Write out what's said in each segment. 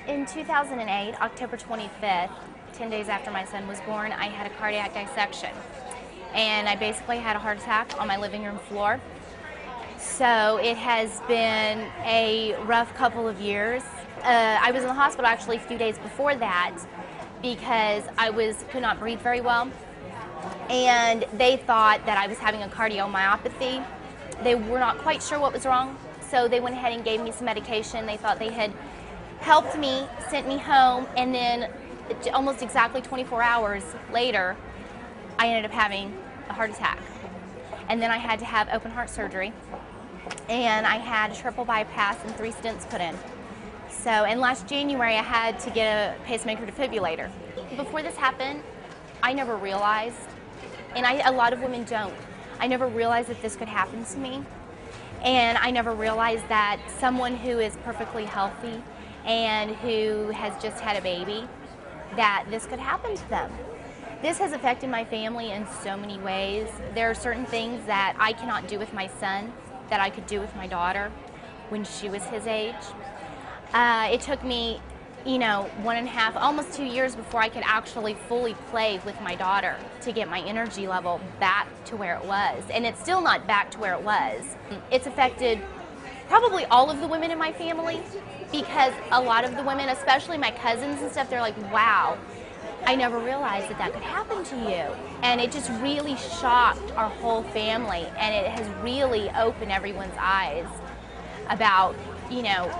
In 2008, October 25th, 10 days after my son was born, I had a cardiac dissection. And I basically had a heart attack on my living room floor. So it has been a rough couple of years. I was in the hospital actually a few days before that because I could not breathe very well. And they thought that I was having a cardiomyopathy. They were not quite sure what was wrong, so they went ahead and gave me some medication. They thought they had helped me, sent me home, and then almost exactly 24 hours later, I ended up having a heart attack. And then I had to have open heart surgery, and I had a triple bypass and 3 stents put in. So, and last January I had to get a pacemaker defibrillator. Before this happened, I never realized, and a lot of women don't, I never realized that this could happen to me. And I never realized that someone who is perfectly healthy and who has just had a baby, that this could happen to them. This has affected my family in so many ways. There are certain things that I cannot do with my son that I could do with my daughter when she was his age. It took me, 1.5, almost 2 years before I could actually fully play with my daughter to get my energy level back to where it was. And it's still not back to where it was. It's affected probably all of the women in my family, because a lot of the women, especially my cousins and stuff, they're like, wow, I never realized that could happen to you. And it just really shocked our whole family, and it has really opened everyone's eyes about,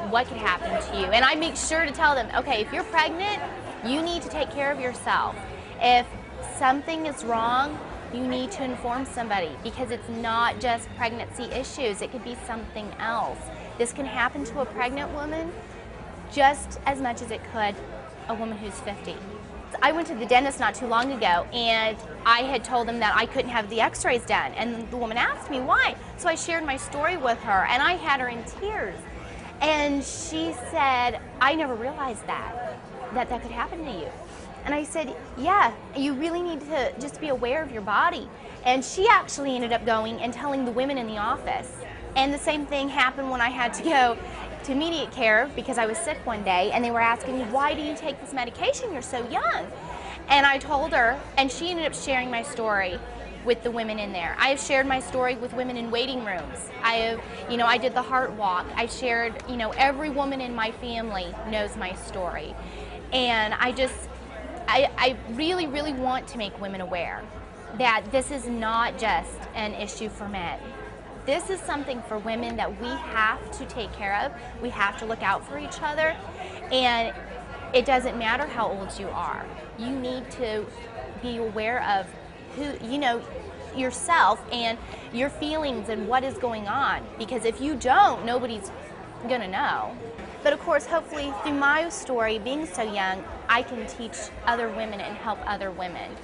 what could happen to you. And I make sure to tell them, okay, if you're pregnant, you need to take care of yourself. If something is wrong, you need to inform somebody, because it's not just pregnancy issues, it could be something else. This can happen to a pregnant woman just as much as it could a woman who's 50. I went to the dentist not too long ago, and I had told them that I couldn't have the x-rays done, and the woman asked me why. So I shared my story with her, and I had her in tears. And she said, I never realized that could happen to you. And I said, yeah, you really need to just be aware of your body. And she actually ended up going and telling the women in the office. And the same thing happened when I had to go to immediate care because I was sick one day, and they were asking me, why do you take this medication? You're so young. And I told her, and she ended up sharing my story with the women in there. I have shared my story with women in waiting rooms. I did the heart walk. I shared, every woman in my family knows my story. And I really, really want to make women aware that this is not just an issue for men. This is something for women that we have to take care of. We have to look out for each other. And it doesn't matter how old you are. You need to be aware of yourself and your feelings and what is going on. Because if you don't, nobody's gonna know. But of course, hopefully through my story, being so young, I can teach other women and help other women.